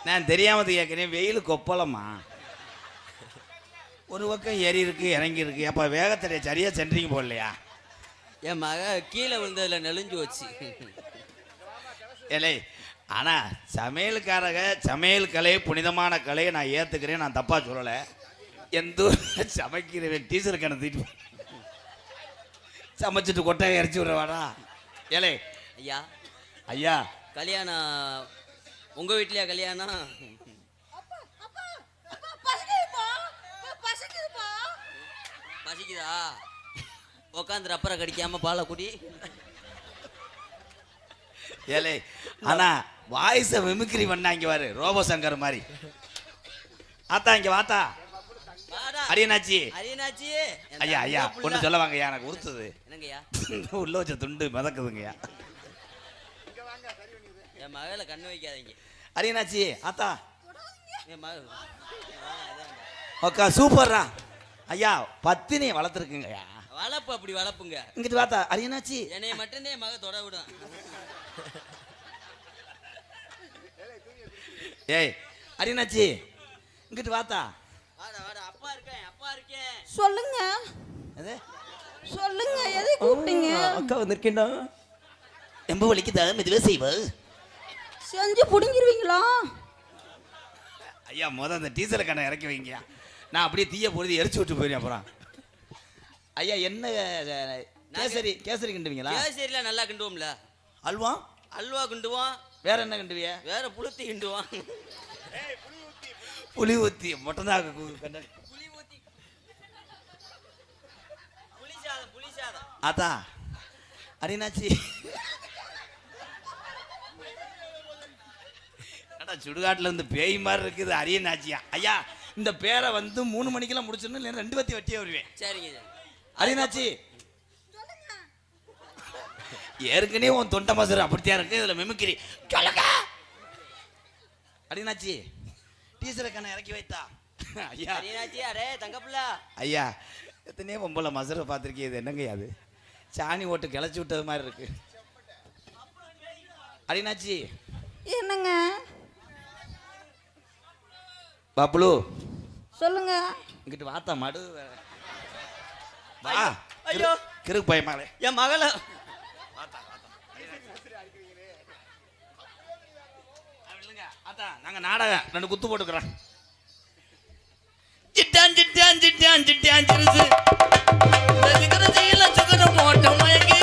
நான் தெரியாம கேட்குறேன். வெயில் கொப்பளமா ஒரு பக்கம் ஏறி இருக்கு இறங்கி இருக்கு. அப்போ வேகத்தடைய சரியா சென்ட்ரிங் போடலையா? என் மக கீழே விழுந்ததுல நெளிஞ்சு வச்சு. ஏலே ஆனால் சமையல் கலை புனிதமான கலையை நான் ஏற்றுக்கிறேன். நான் தப்பாக சொல்லலை. எந்த சமைக்கிறவன் டீச்சருக்கு என்ன தீட்டு சமைச்சிட்டு கொட்டையை இறச்சி விடுறவாடா. ஏலே ஐயா ஐயா கல்யாணம் உங்கள் வீட்லையா கல்யாணம்? பசிக்குதா? உக்காந்து ரப்பரை கடிக்காம பாலை குடி. ஏலே ஆனா வாய்ஸை மிமிக்ரி பண்ணா இங்க வாரு ரோபோ சங்கர் மாதிரி. ஆத்தா இங்க வாத்தா. அரியனாச்சி அரியனாச்சி. ஐயா ஐயா ஒன்று சொல்ல வாங்கய்யா. எனக்கு உறுத்துது. என்னங்கய்யா? உள்ள வச்ச துண்டு மிதக்குதுங்கய்யா. என் மகளை கண்ணு வைக்காதீங்க. அரியனாச்சி ஆத்தா. என் மக ஓக்கா சூப்பர்ரா. ஐயா பத்தினியை வளர்த்துருக்குங்கய்யா. வளர்ப்பு அப்படி வளர்ப்புங்க. இங்கிட்டு வாத்தா. அரியனாச்சி என்னைய மட்டும்தான் என் மக தொட விடும். ஏய் அரியனாச்சி இங்கிட்டு வாத்தா. வாடா வாடா. அப்பா இருக்கேன் அப்பா இருக்கேன். சொல்லுங்க. எது சொல்லுங்க. எதை கூப்பிட்டீங்க? அக்கா வந்திருக்கேன்டா. எம்ப வலிக்குதா? மெதுவே செய்வ. செஞ்சு புடுங்கிருவீங்களா? ஐயா அந்த டீசல் கண்ணை இறக்கி வைங்க. நான் அப்படியே தீய பொழுது எரிச்சு விட்டு போயிருந்தேன். அப்புறம் ஐயா என்ன கேசரி கிண்டுவீங்களா? கேசரிலாம் நல்லா கிண்டுவோம்ல. அல்வா அல்வா கிண்டுவோம். வேற என்ன கிண்டுவிய? வேற புளுத்தி கிண்டுவோம். புளி ஊத்தி மொட்டதான் புளி ஊத்தி புளி சாதம். அதா அரியனாச்சி சுடுகாட்டுல இருந்து பேய் மாதிரி இருக்குது. அரியனாச்சியா ஐயா இந்த பேரை 3 மணிக்கெல்லாம் முடிச்சிடணும். இல்லை 2 பத்தி வட்டியே வருவேன். சரிங்க அரியனாச்சி. ஏற்கனவே உன் தொண்டை மசரு அப்படித்தான் இருக்கு. இதுல மிமிக்கிரி அரியனாச்சி டீசரை கண்ணை இறக்கி வைத்தா. ஐயா அரியனாச்சி. அரே தங்கப்புள்ள. ஐயா எத்தனையோ பொம்பளை மசரை பார்த்துருக்கேன். இது என்னங்க அது சாணி ஓட்டு கிளச்சி விட்டது மாதிரி இருக்கு. அரியனாச்சி என்னங்க? பப்ளு சொல்லுங்க. இங்கிட்டு வாத்தா மடு வா. ஐயோ கிறுக்கு பயமாலே என் மகளை நாங்க நாடகம் 2 குத்து போட்டுக்கிறோம். சிட்டான் சிட்டான் சிட்டான் சிட்டான் சிறுசு சுகரம் போட்ட மயங்கி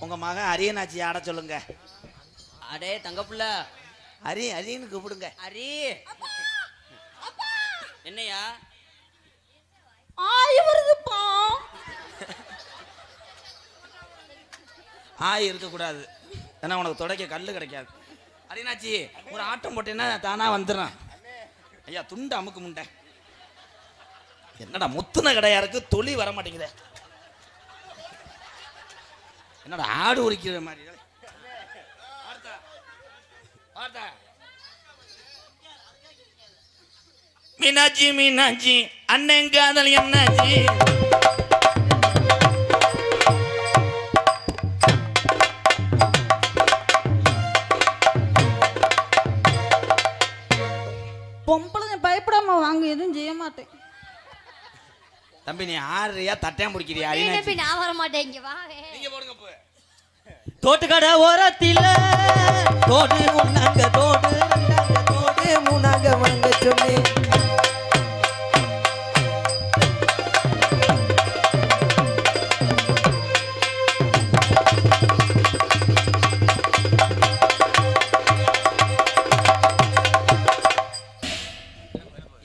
உங்க மகன் அரியனாச்சி ஆட சொல்லுங்க. அடே தங்கப்புள்ள. அரியன்னு கூப்பிடுங்க. அரி என்னையா? ஆய் வருதுப்பா. ஆய் இருக்கக்கூடாது. ஏன்னா உனக்கு துடைக்க கல் கிடைக்காது. அரியனாச்சி ஒரு ஆட்டம் போட்டேன்னா தானா வந்துடும். ஐயா துண்டு அமுக்கு முண்டை. என்னடா முத்துன கடையா இருக்கு. தொலி வர மாட்டேங்குது. என்னடா ஆடு உரிக்கிற மாதிரி. மீனாட்சி மீனாட்சி அண்ணன் காதல் என்னாச்சி. பொம்பளை பயப்படாம வாங்க. எதுவும் செய்ய மாட்டேன். தம்பி நீ ஆடுறியா தட்டையா முடிக்கிறியா? நான் வர மாட்டேன். இங்க வா. நீங்க போடுங்க போ. தோட்டுக்கடை ஓரத்தில தோடு ஒன்னாங்க தோடு 2 3 வாங்க சொல்லி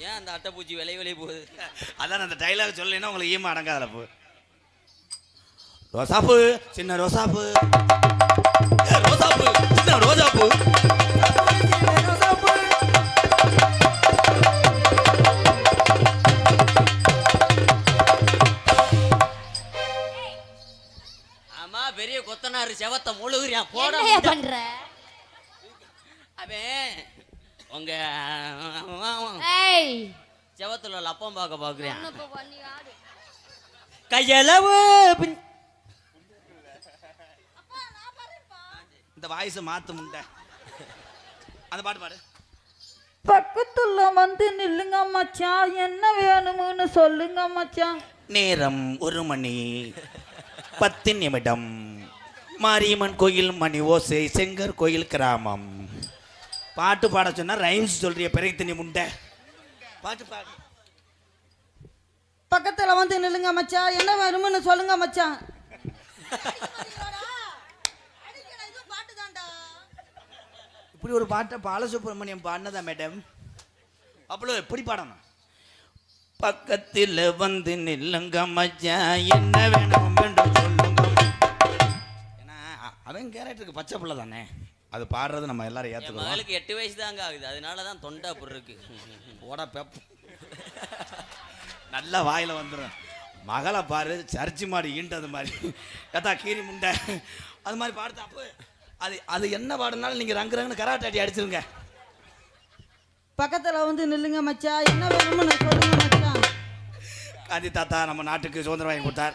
ஏன் அந்த அட்டைப்பூச்சி விலை போகுது? அதான் அந்த டைலாக் சொல்லலைன்னா உங்களுக்கு ஈமா அடங்காதல போ. ரோசாப்பு சின்ன ரோசாப்பு ரோசாப்பு சின்ன ரோஜாப்பு. ஆமா பெரிய கொத்தனாரு செவத்த முழுகுறியா போட பண்ற? அவன் உங்க ஏய் செவத்துல உள்ள அப்பம் பார்க்க பாக்குறேன். இப்ப பண்ணி ஆடு. கையளவு இந்த வாய்ஸ் மாத்து முண்டை. அந்த பாட்டு பாடு. பக்கத்துல வந்து நில்லுங்க மச்சான், என்ன வேணும்னு சொல்லுங்க மச்சான். நேரம் 1 மணி 10 நிமிடம். மாரியம்மன் கோயில் மணி ஓசை, செங்கர் கோயில் கிராமம். பாட்டு பாட சொன்னா ரைம்ஸ் சொல்றிய பிறகு தண்ணி முண்டை. பாட்டு பாடு. பக்கத்துல வந்து நில்லுங்க மச்சான், என்ன வேணும்னு சொல்லுங்க மச்சான். இப்படி ஒரு பாட்டை பாலசுப்ரமணியம் பாடினதா மேடம்? அவ்வளோ எப்படி பாடணும்? பக்கத்தில் வந்து நில்லுங்க மச்சான், என்ன வேணும் என்று சொல்லுங்க. ஏன்னா அவன் கேரக்டருக்கு பச்சை பிள்ளை தானே, அது பாடுறது நம்ம எல்லாரும் என் ஏற்றுக்கணும். மகளுக்கு 8 வயசு தாங்க ஆகுது, அதனாலதான் தொண்டை அப்படி இருக்கு. ஓட பெப் நல்லா வாயில வந்துடும். மகளை பாரு, சர்ச்சி மாடி ஈண்டது மாதிரி ஏதா கீரி முண்டை அது மாதிரி பாடுது. அப்போ அது அது என்ன பாடுனாலும் நீங்கள் ரங்கு ரங்குன்னு கராட்டாட்டி அடிச்சிருங்க. பக்கத்துல வந்து நில்லுங்க மச்சான், என்ன வேணும்னு சொல்லுங்க மச்சான். காந்தி தாத்தா நம்ம நாட்டுக்கு சுதந்திரம் வாங்கி கொடுத்தார்.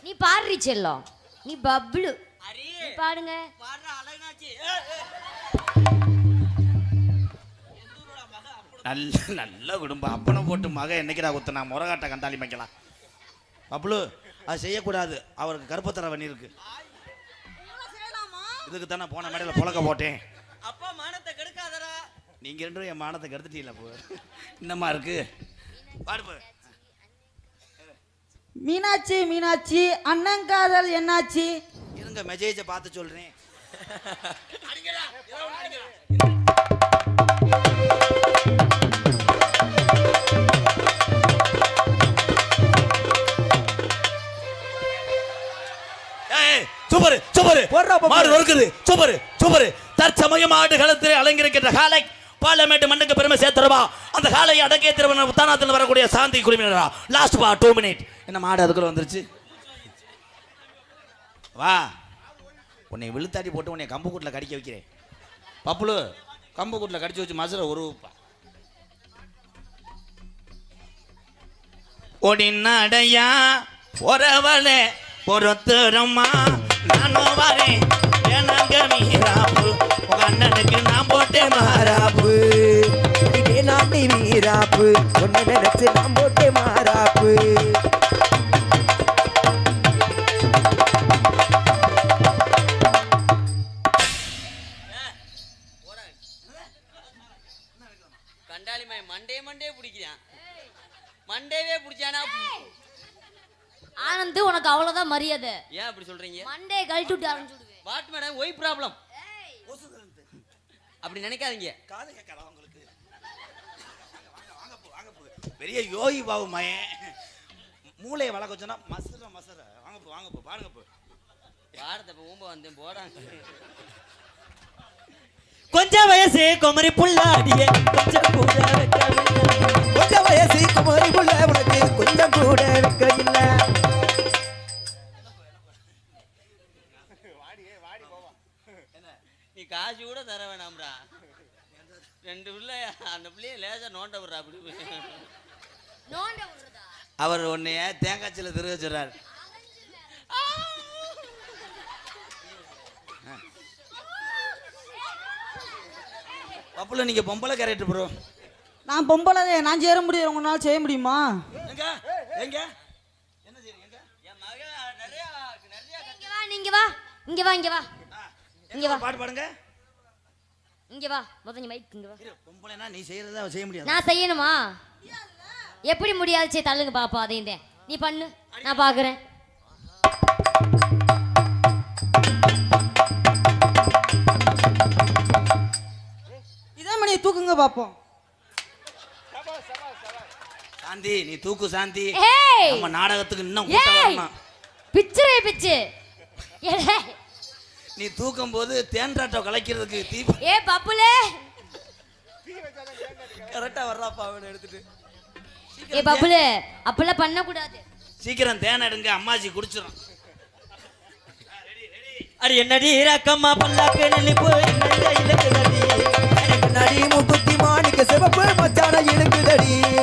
நீ பாடுறி செல்லம், நீ பப்ளு. நீ பாடுங்க. நல்ல நல்ல குடும்பம். அப்பனை போட்டு மக என்னைக்குடா குத்துனா முறகாட்டை கண்டாலி வைக்கலாம். அவ்வளோ அது செய்யக்கூடாது, அவருக்கு கருப்பத்தர வண்ணி இருக்கு. இதுக்கு தானே போன மேடையில் புழக்க போட்டேன். அப்பா மானத்தை கெடுக்காதடா. நீங்க 2 என் மானத்தை கெடுத்துட்டீங்களா? போ என்னம்மா இருக்கு பாடு. மீனாட்சி மீனாட்சி அண்ணங்காதல் என்னாச்சு? இருங்க மெசேஜை பார்த்து சொல்றேன். சூப்பர் சூப்பர் மாடு இருக்குது. Super super. தற்சமயம் ஆடு களத்தில் அலங்கரிக்கின்ற காலை பார்லிமெண்ட் மண்ணுக்கு பெருமை சேர்த்துருவா. அந்த காலையை அடக்கிய திருவண்ண உத்தானத்தில் வரக்கூடிய சாந்தி குழுவினரா. லாஸ்ட் பா 2 மினிட். என்ன மாடு அதுக்குள்ள வந்துருச்சு? வா, உன்னை விழுத்தாடி போட்டு உன்னை கம்பு கூட்டில் கடிக்க வைக்கிறேன். பப்புளு கம்பு கூட்டில் கடிச்சு வச்சு மசுரை ஒரு ஒடினடையா ஒரவளே பொறுத்துறம்மா நானும் வரேன். எனக்கு மீராப்பு உங்க அண்ணனுக்கு நான் போட்டேன் மாறாப்பு. இதே நாட்டி வீராப்பு ஒன்னு நினைச்சு நான் போட்டே மாறாப்பு. கண்டாலிமாய் மண்டே பிடிக்கிறான். மண்டேவே பிடிச்சானா? ஆனந்து, உனக்கு அவ்வளவுதான் மரியாதை. ஏன் அப்படி சொல்றீங்க? மண்டே கழட்டி விட்டு ஆரம்பிச்சுடுவேன். What madam, why problem. அப்படி நினைக்காதீங்க. காது கேட்காதா உங்களுக்கு? பெரிய யோகி பாபு மயன் மூளையை வளர்க்க வச்சோன்னா மசுர மசுர. வாங்க போ வாங்க போ பாருங்க போ. வாரத்தை இப்போ ஊம்ப வந்தேன் போடாங்க. கொஞ்சம் வயசு குமரி புள்ளாடிய கொஞ்சம் கூட கொஞ்சம் வயசு குமரி புள்ள உனக்கு கொஞ்சம் கூட வைக்க இல்லை. நீ காசு கூட தர வேணாம்ரா. 2 பிள்ளை அந்த பிள்ளைய லேசா நோண்ட விடுறா. அப்படி நோண்ட விடுறதா? அவர் உன்னைய தேங்காய்ச்சில திருக சொல்றாரு. பப்புல நீங்க பொம்பளை கேரக்டர் ப்ரோ. நான் பொம்பளை, நான் சேர முடியும், உங்களால செய்ய முடியுமா? எங்க எங்க என்ன செய்றீங்க? என் மக நிறைய இங்க வா, நீங்க வா, இங்க வா, இங்க வா, இங்க வா. பாட்டு பாடுங்க. இங்க வா, முதல்ல மைக் இங்க வா. பொம்பளைனா நீ செய்யறதா செய்ய முடியாது. நான் செய்யணுமா? எப்படி முடியாது? சரி தள்ளுங்க பாப்பா, அதையும் தான் நீ பண்ணு, நான் பாக்குறேன். இதே மணி தூக்குங்க பாப்போம். சாந்தி நீ தூக்கு சாந்தி. ஏய், நம்ம நாடகத்துக்கு இன்னும் கூட்டம் வரணும். பிச்சுரே பிச்சு. நீ தூக்கும் போது தேன்றாட்டம் கலைக்கிறதுக்கு தீபம். ஏ பப்புலே, கரெக்டா வர்றாப்பா அவனை எடுத்துட்டு. ஏ பப்புலே, அப்பெல்லாம் பண்ண கூடாது. சீக்கிரம் தேன் எடுங்க, அம்மாஜி குடிச்சிடும். அடி என்னடி ரக்கம்மா பல்லாக்கு நெல்லிப்பு நடி நடி முக்குத்தி மாணிக்க சிவப்பு மச்சான இழுக்குதடி